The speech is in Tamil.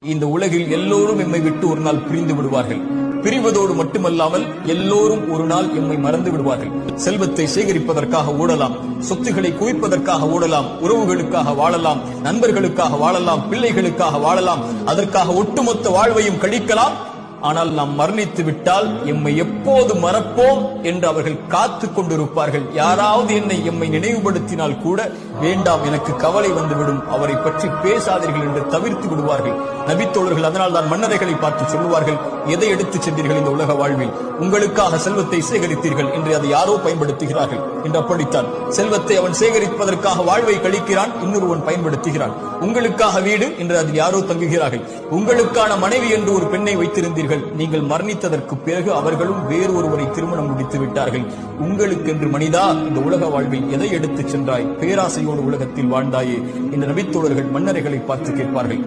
இந்த உலகில் எல்லோரும் எம்மை விட்டு ஒரு நாள் பிரிந்து விடுவார்கள். பிரிவதோடு மட்டுமல்லாமல் எல்லோரும் ஒரு நாள் எம்மை மறந்து விடுவார்கள். செல்வத்தை சேகரிப்பதற்காக ஓடலாம், சொத்துக்களை குவிப்பதற்காக ஓடலாம், உறவுகளுக்காக வாழலாம், நண்பர்களுக்காக வாழலாம், பிள்ளைகளுக்காக வாழலாம், அதற்காக ஒட்டுமொத்த வாழ்வையும் கழிக்கலாம். ஆனால் நாம் மரணித்து விட்டால் எம்மை எப்போது மறப்போம் என்று அவர்கள் காத்து கொண்டிருப்பார்கள். யாராவது எம்மை நினைவுபடுத்தினால் கூட வேண்டாம், எனக்கு கவலை வந்துவிடும், அவரை பற்றி பேசாதீர்கள் என்று தவிர்த்து விடுவார்கள் நபித்தோழர்கள். அதனால் தான் மன்னரைகளை பார்த்து சொல்லுவார்கள், எதை எடுத்துச் சென்றீர்கள் இந்த உலக வாழ்வில்? உங்களுக்காக செல்வத்தை சேகரித்தீர்கள், என்று அதை யாரோ பயன்படுத்துகிறார்கள் என்று. அப்படித்தான் செல்வத்தை அவன் சேகரிப்பதற்காக வாழ்வை கழிக்கிறான், இன்னொருவன் பயன்படுத்துகிறான். உங்களுக்காக வீடு என்று அதில் யாரோ தங்குகிறார்கள். உங்களுக்கான மனைவி என்று ஒரு பெண்ணை வைத்திருந்தீர்கள், நீங்கள் மரணித்ததற்கு பிறகு அவர்களும் வேறு ஒருவரை திருமணம் முடித்து விட்டார்கள். உங்களுக்கென்று மனிதா இந்த உலக வாழ்வில் எதை எடுத்துச் சென்றாய்? பேராசையோடு உலகத்தில் வாழ்ந்தாயே என்று நபித்தோழர்கள் மன்னரைகளை பார்த்து கேட்பார்கள்.